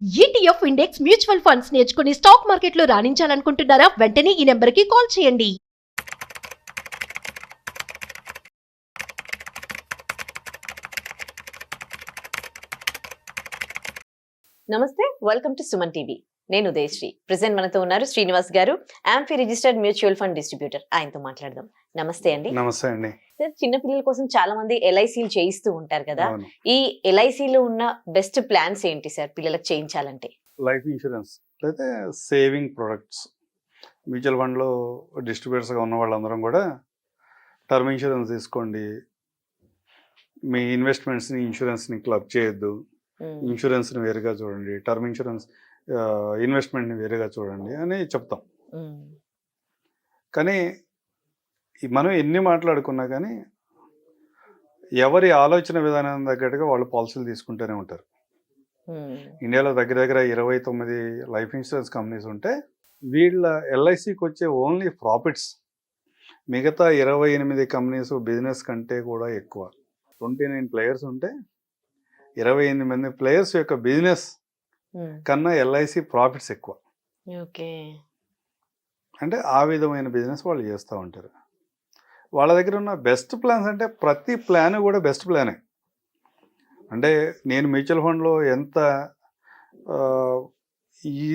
ETF index mutual funds నేర్చుకుని stock మార్కెట్లో రాణించాలనుకుంటున్నారా? వెంటనే ఈ నెంబర్కి కాల్ చేయండి. నమస్తే, వెల్కమ్ టు సుమన్ టీవీ. నేను ఉదయశ్రీ. ప్రెసెంట్ మనతో ఉన్నారు శ్రీనివాస్ గారు, amphi registered mutual fund distributor. ఆయనతో మాట్లాడదాం. నమస్తే అండి. నమస్తే అండి. సార్, చిన్న పిల్లల కోసం చాలా మంది ఎల్ఐసీలు చేయిస్తూ ఉంటారు కదా. అవును. ఈ ఎల్ఐసీలో ఉన్న బెస్ట్ ప్లాన్స్ ఏంటి సార్ పిల్లలకు చేయించాలంటే? లైఫ్ ఇన్సూరెన్స్ అయితే సేవింగ్ ప్రొడక్ట్స్. మ్యూచువల్ ఫండ్లో డిస్ట్రిబ్యూటర్స్గా ఉన్న వాళ్ళందరం కూడా టర్మ్ ఇన్సూరెన్స్ తీసుకోండి, మీ ఇన్వెస్ట్మెంట్స్ని ఇన్సూరెన్స్ని క్లబ్ చేయొద్దు, ఇన్సూరెన్స్ని వేరుగా చూడండి, టర్మ్ ఇన్సూరెన్స్ ఇన్వెస్ట్మెంట్ని వేరుగా చూడండి అని చెప్తాం. కానీ మనం ఎన్ని మాట్లాడుకున్నా కానీ ఎవరి ఆలోచన విధానం తగ్గట్టుగా వాళ్ళు పాలసీలు తీసుకుంటూనే ఉంటారు. ఇండియాలో దగ్గర దగ్గర 29 లైఫ్ ఇన్సూరెన్స్ కంపెనీస్ ఉంటే వీళ్ళ ఎల్ఐసికి వచ్చే ఓన్లీ ప్రాఫిట్స్ మిగతా 28 కంపెనీస్ బిజినెస్ కంటే కూడా ఎక్కువ. 29 ప్లేయర్స్ ఉంటే 28 మంది ప్లేయర్స్ యొక్క బిజినెస్ కన్నా ఎల్ఐసి ప్రాఫిట్స్ ఎక్కువ. అంటే ఆ విధమైన బిజినెస్ వాళ్ళు చేస్తూ ఉంటారు. వాళ్ళ దగ్గర ఉన్న బెస్ట్ ప్లాన్స్ అంటే ప్రతి ప్లాన్ కూడా బెస్ట్ ప్లానే. అంటే నేను మ్యూచువల్ ఫండ్లో ఎంత ఈ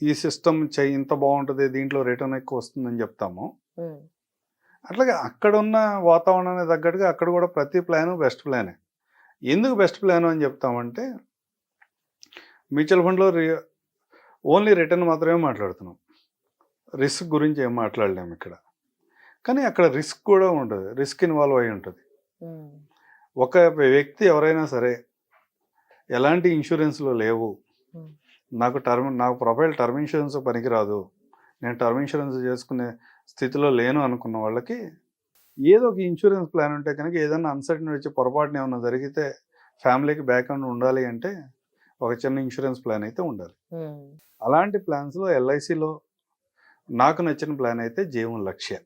ఈ సిస్టమ్ ఇంత బాగుంటుంది, దీంట్లో రిటర్న్ ఎక్కువ వస్తుందని చెప్తాము, అట్లాగే అక్కడ ఉన్న వాతావరణానికి తగ్గట్టుగా అక్కడ కూడా ప్రతి ప్లాను బెస్ట్ ప్లానే. ఎందుకు బెస్ట్ ప్లాను అని చెప్తామంటే మ్యూచువల్ ఫండ్లో ఓన్లీ రిటర్న్ మాత్రమే మాట్లాడుతున్నాం, రిస్క్ గురించి ఏం మాట్లాడలేము ఇక్కడ. కానీ అక్కడ రిస్క్ కూడా ఉంటుంది, రిస్క్ ఇన్వాల్వ్ అయి ఉంటుంది. ఒక వ్యక్తి ఎవరైనా సరే ఎలాంటి ఇన్సూరెన్స్లో లేవు, నాకు ప్రొఫైల్ టర్మ్ ఇన్సూరెన్స్ పనికిరాదు, నేను టర్మ్ ఇన్సూరెన్స్ చేసుకునే స్థితిలో లేను అనుకున్న వాళ్ళకి ఏదో ఒక ఇన్సూరెన్స్ ప్లాన్ ఉంటే కనుక ఏదైనా అన్సర్టన్ వచ్చి పొరపాటున ఏమన్నా జరిగితే ఫ్యామిలీకి బ్యాక్గ్రౌండ్ ఉండాలి అంటే ఒక చిన్న ఇన్సూరెన్స్ ప్లాన్ అయితే ఉండాలి. అలాంటి ప్లాన్స్లో ఎల్ఐసిలో నాకు నచ్చిన ప్లాన్ అయితే జీవన్ లక్ష్య.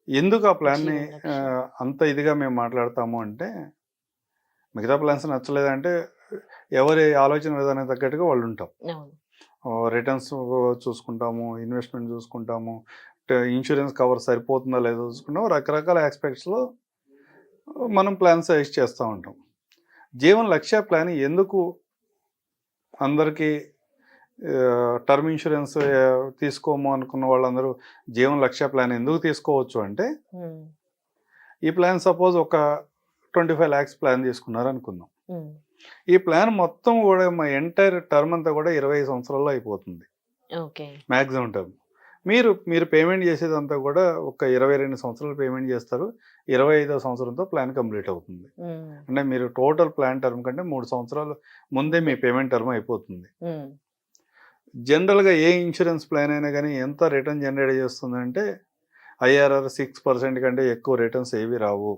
ఎందుకు ఆ ప్లాన్ని అంత ఇదిగా మేము మాట్లాడతాము అంటే, మిగతా ప్లాన్స్ నచ్చలేదంటే ఎవరి ఆలోచన విధానం తగ్గట్టుగా వాళ్ళు ఉంటాం. రిటర్న్స్ చూసుకుంటాము, ఇన్వెస్ట్మెంట్ చూసుకుంటాము, ఇన్సూరెన్స్ కవర్ సరిపోతుందా లేదో చూసుకుంటాము, రకరకాల ఆస్పెక్ట్స్లో మనం ప్లాన్ సజెస్ట్ చేస్తూ ఉంటాం. జీవన్ లక్ష్య ప్లాన్ ఎందుకు అందరికీ టర్మ్ ఇన్సూరెన్స్ తీసుకోము అనుకున్న వాళ్ళందరూ జీవన్ లక్ష్య ప్లాన్ ఎందుకు తీసుకోవచ్చు అంటే, ఈ ప్లాన్ సపోజ్ ఒక 25 lakhs ప్లాన్ తీసుకున్నారు అనుకుందాం. ఈ ప్లాన్ మొత్తం కూడా మా ఎంటైర్ టర్మ్ అంతా కూడా 25 సంవత్సరాల్లో అయిపోతుంది మ్యాక్సిమం టర్మ్. మీరు పేమెంట్ చేసేదంతా కూడా ఒక 22 సంవత్సరాలు పేమెంట్ చేస్తారు, 25వ సంవత్సరంతో ప్లాన్ కంప్లీట్ అవుతుంది. అంటే మీరు టోటల్ ప్లాన్ టర్మ్ కంటే 3 సంవత్సరాలు ముందే మీ పేమెంట్ టర్మ్ అయిపోతుంది. జనరల్గా ఏ ఇన్సూరెన్స్ ప్లాన్ అయినా కానీ ఎంత రిటర్న్ జనరేట్ చేస్తుందంటే IRR 6% కంటే ఎక్కువ రిటర్న్స్ ఏవి రావు.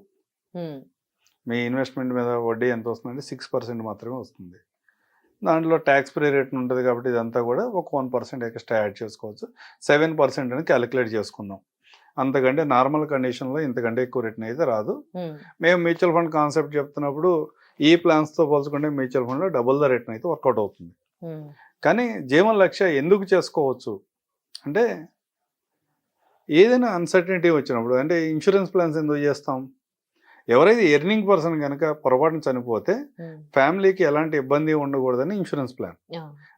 మీ ఇన్వెస్ట్మెంట్ మీద వడ్డీ ఎంత వస్తుందంటే 6% మాత్రమే వస్తుంది. దాంట్లో ట్యాక్స్ ఫ్రీ రేట్ ఉంటుంది కాబట్టి ఇదంతా కూడా ఒక 1% ఎక్స్ట్రా యాడ్ చేసుకోవచ్చు. 7% అని క్యాలిక్యులేట్ చేసుకుందాం. అంతకంటే నార్మల్ కండిషన్లో ఇంతకంటే ఎక్కువ రిటర్న్ అయితే రాదు. మేము మ్యూచువల్ ఫండ్ కాన్సెప్ట్ చెప్తున్నప్పుడు ఈ ప్లాన్స్తో పోల్చుకుంటే మ్యూచువల్ ఫండ్లో డబుల్ ద రిటర్న్ అయితే వర్కౌట్ అవుతుంది. కానీ జీవన్ లక్ష్య ఎందుకు చేసుకోవచ్చు అంటే, ఏదైనా అన్సర్టనిటీ వచ్చినప్పుడు, అంటే ఇన్సూరెన్స్ ప్లాన్స్ ఎందుకు చేస్తాం, ఎవరైతే ఎర్నింగ్ పర్సన్ కనుక పొరపాటున చనిపోతే ఫ్యామిలీకి ఎలాంటి ఇబ్బంది ఉండకూడదని ఇన్సూరెన్స్ ప్లాన్.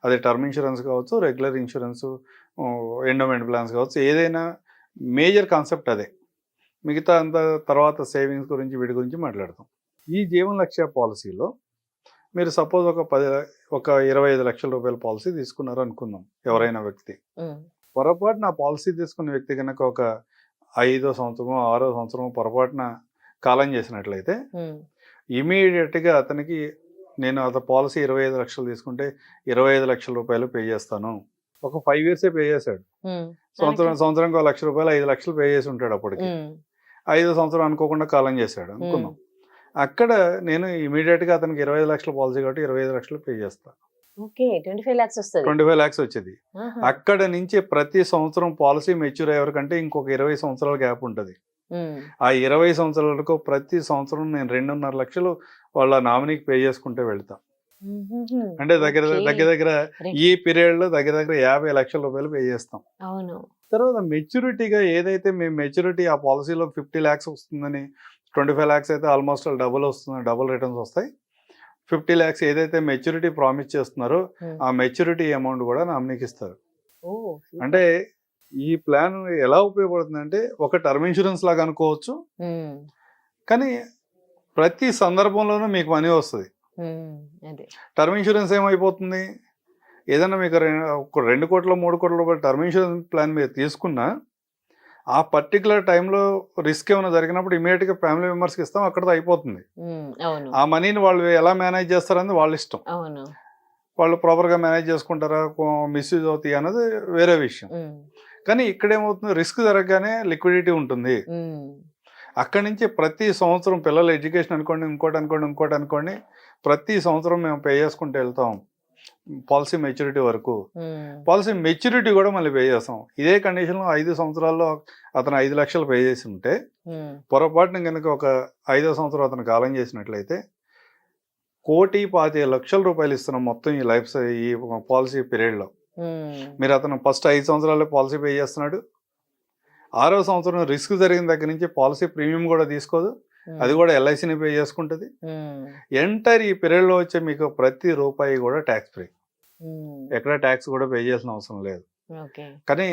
అది టర్మ్ ఇన్సూరెన్స్ కావచ్చు, రెగ్యులర్ ఇన్సూరెన్స్, ఎండోమెంట్ ప్లాన్స్ కావచ్చు, ఏదైనా మేజర్ కాన్సెప్ట్ అదే. మిగతా అంత తర్వాత సేవింగ్స్ గురించి వీటి గురించి మాట్లాడతాం. ఈ జీవన్ లక్ష్య పాలసీలో మీరు సపోజ్ ఒక 25 లక్షల రూపాయల పాలసీ తీసుకున్నారు అనుకుందాం. ఎవరైనా వ్యక్తి పొరపాటున ఆ పాలసీ తీసుకున్న వ్యక్తి కనుక ఒక 5వ సంవత్సరమో 6వ సంవత్సరమో పొరపాటున కాలం చేసినట్లయితే ఇమీడియట్గా అతనికి నేను పాలసీ 25 లక్షలు తీసుకుంటే 25 లక్షల రూపాయలు పే చేస్తాను. ఒక 5 years పే చేశాడు. సంవత్సరానికి 1 లక్ష రూపాయలు 5 లక్షలు పే చేసి ఉంటాడు. అప్పటికి 5వ సంవత్సరం అనుకోకుండా కాలం చేశాడు అనుకుందాం. అక్కడ నేను ఇమీడియట్గా అతనికి 25 లక్షల పాలసీ కాబట్టి 25 లక్షలు పే చేస్తాను. 25 lakhs వచ్చేది. అక్కడ నుంచి ప్రతి సంవత్సరం పాలసీ మెచ్యూర్ అయ్యే వరకంటే ఇంకొక 20 సంవత్సరాల గ్యాప్ ఉంటుంది. ఆ 20 సంవత్సరాల వరకు ప్రతి సంవత్సరం నేను 2.5 లక్షలు వాళ్ళ నామినీకి పే చేసుకుంటే వెళ్తా. అంటే దగ్గర Okay. దగ్గర దగ్గర Right. ఈ పీరియడ్ లో దగ్గర దగ్గర 50 లక్షల రూపాయలు పే చేస్తాం. అవును. తర్వాత మెచ్యూరిటీగా ఏదైతే మేము మెచ్యూరిటీ ఆ పాలసీలో 50 lakhs వస్తుందని 25 lakhs అయితే ఆల్మోస్ట్ డబుల్ వస్తుంది, డబుల్ రిటర్న్స్ వస్తాయి. 50 lakhs ఏదైతే మెచ్యూరిటీ ప్రామిస్ చేస్తున్నారో Hmm. ఆ మెచ్యూరిటీ అమౌంట్ కూడా నామినీకి ఇస్తారు. Oh, super. అంటే ఈ ప్లాన్ ఎలా ఉపయోగపడుతుందంటే ఒక టర్మ్ ఇన్సూరెన్స్ లాగా అనుకోవచ్చు, Hmm. కానీ ప్రతి సందర్భంలోనూ మీకు మనీ వస్తుంది. Hmm. అదే. టర్మ్ ఇన్సూరెన్స్ ఏమైపోతుంది, ఏదైనా మీకు ఒక 2 కోట్ల 3 కోట్ల రూపాయల టర్మ్ ఇన్సూరెన్స్ ప్లాన్ మీరు తీసుకున్నా ఆ పర్టికులర్ టైంలో రిస్క్ ఏమైనా జరిగినప్పుడు ఇమీడియట్గా ఫ్యామిలీ మెంబర్స్కి ఇస్తాం, అక్కడతో అయిపోతుంది. అవును. ఆ మనీని వాళ్ళు ఎలా మేనేజ్ చేస్తారనేది వాళ్ళ ఇష్టం. అవును. వాళ్ళు ప్రాపర్గా మేనేజ్ చేసుకుంటారా, మిస్యూజ్ అవుతాయి అన్నది వేరే విషయం. కానీ ఇక్కడ ఏమవుతుంది, రిస్క్ జరగగానే లిక్విడిటీ ఉంటుంది. అక్కడి నుంచి ప్రతి సంవత్సరం పిల్లల ఎడ్యుకేషన్ అనుకోండి, ఇంకోటి అనుకోండి, ప్రతి సంవత్సరం మేము పే చేసుకుంటూ వెళ్తాం పాలసీ మెచ్యూరిటీ వరకు. పాలసీ మెచ్యూరిటీ కూడా మళ్ళీ పే చేస్తాం. ఇదే కండిషన్లో 5 సంవత్సరాల్లో అతను 5 లక్షలు పే చేసి ఉంటే పొరపాటున కనుక ఒక 5వ సంవత్సరం అతను కాలం చేసినట్లయితే 1,25,00,000 రూపాయలు ఇస్తున్నాం మొత్తం ఈ ఈ పాలసీ పీరియడ్లో. మీరు అతను ఫస్ట్ 5 సంవత్సరాల్లో పాలసీ పే చేస్తున్నాడు, 6వ సంవత్సరం రిస్క్ జరిగిన దగ్గర నుంచి పాలసీ ప్రీమియం కూడా తీసుకోదు, అది కూడా ఎల్ఐసిని పే చేసుకుంటుంది. ఎంటైర్ ఈ పీరియడ్లో వచ్చే మీకు ప్రతి రూపాయి కూడా ట్యాక్స్ ఫ్రీ, ఎక్కడ ట్యాక్స్ కూడా పే చేయాల్సిన అవసరం లేదు. కానీ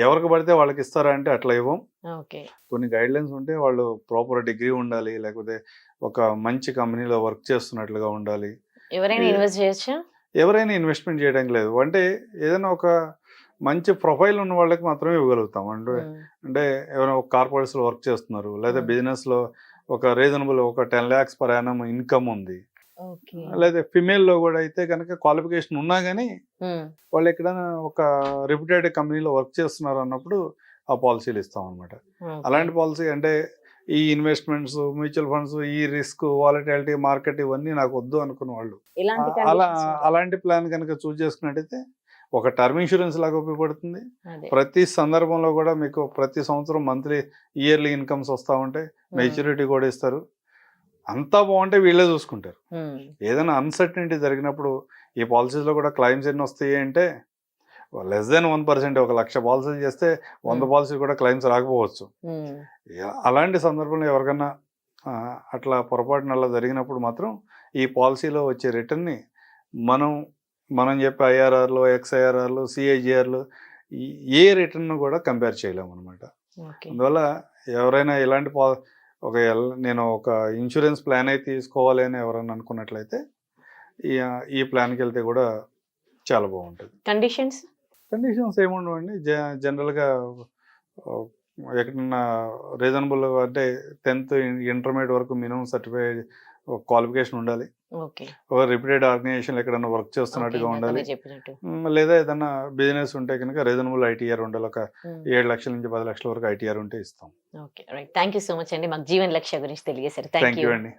ఎవరికి పడితే వాళ్ళకి ఇస్తారా అంటే అట్లా ఇవ్వం. కొన్ని గైడ్ లైన్స్ ఉంటే వాళ్ళు ప్రాపర్ డిగ్రీ ఉండాలి, లేకపోతే ఒక మంచి కంపెనీలో వర్క్ చేస్తున్నట్లుగా ఉండాలి. ఎవరైనా ఇన్వెస్ట్ చేయొచ్చా? ఎవరైనా ఇన్వెస్ట్మెంట్ చేయడానికి లేదు. అంటే ఏదైనా ఒక మంచి ప్రొఫైల్ ఉన్న వాళ్ళకి మాత్రమే ఇవ్వగలుగుతాం. అంటే ఎవరైనా ఒక కార్పొరేట్స్లో వర్క్ చేస్తున్నారు, లేదా బిజినెస్లో ఒక రీజనబుల్ ఒక 10 lakhs per annum ఇన్కమ్ ఉంది, లేదా ఫిమేల్లో కూడా అయితే కనుక క్వాలిఫికేషన్ ఉన్నా కానీ వాళ్ళు ఎక్కడైనా ఒక రిప్యూటెడ్ కంపెనీలో వర్క్ చేస్తున్నారు అన్నప్పుడు ఆ పాలసీలు ఇస్తాం అనమాట. అలాంటి పాలసీ అంటే ఈ ఇన్వెస్ట్మెంట్స్, మ్యూచువల్ ఫండ్స్, ఈ రిస్క్, వాలటిలిటీ, మార్కెట్ ఇవన్నీ నాకు వద్దు అనుకున్న వాళ్ళు అలాంటి ప్లాన్ కనుక చూస్ చేసుకున్నట్టయితే ఒక టర్మ్ ఇన్సూరెన్స్ లాగా ఉపయోగపడుతుంది. ప్రతి సందర్భంలో కూడా మీకు ప్రతి సంవత్సరం మంత్లీ ఇయర్లీ ఇన్కమ్స్ వస్తూ ఉంటాయి, మెచ్యూరిటీ కూడా ఇస్తారు. అంతా బాగుంటే వీళ్ళే చూసుకుంటారు. ఏదైనా అన్సర్టనిటీ జరిగినప్పుడు ఈ పాలసీస్లో కూడా క్లైమ్స్ ఎన్ని వస్తాయి అంటే లెస్ దెన్ 1%. 1,00,000 పాలసీలు చేస్తే 100 పాలసీలు కూడా క్లైమ్స్ రాకపోవచ్చు. అలాంటి సందర్భంలో ఎవరికన్నా అట్లా పొరపాటున అలా జరిగినప్పుడు మాత్రం ఈ పాలసీలో వచ్చే రిటర్న్ని మనం చెప్పే ఐఆర్ఆర్లు, ఎక్స్ఐఆర్ఆర్లు, సిఐజిఆర్లు ఏ రిటర్న్ కూడా కంపేర్ చేయలేము అనమాట. అందువల్ల ఎవరైనా ఇలాంటి నేను ఒక ఇన్సూరెన్స్ ప్లాన్ అయితే తీసుకోవాలి అని ఎవరైనా అనుకున్నట్లయితే ఈ ప్లాన్కి వెళ్తే కూడా చాలా బాగుంటుంది. కండిషన్స్ ఏముండవండి. జనరల్గా ఎక్కడన్నా రీజనబుల్ అంటే 10th ఇంటర్మీడియట్ వరకు మినిమం సర్టిఫైడ్ క్వాలిఫికేషన్ ఉండాలి, ఒక రిప్యూటెడ్ ఆర్గనైజేషన్ ఎక్కడన్నా వర్క్ చేస్తున్నట్టుగా ఉండాలి, లేదా ఏదన్నా బిజినెస్ ఉంటే కనుక రీజనబుల్ ఐటీఆర్ ఉండాలి. ఒక 7 లక్షల నుంచి 10 లక్షల వరకు ఐటీఆర్ ఉంటే ఇస్తాం. థ్యాంక్ యూ సో మచ్ అండి, మాకు జీవన్ లక్ష్య గురించి తెలియజేశారు. థ్యాంక్ యూ అండి.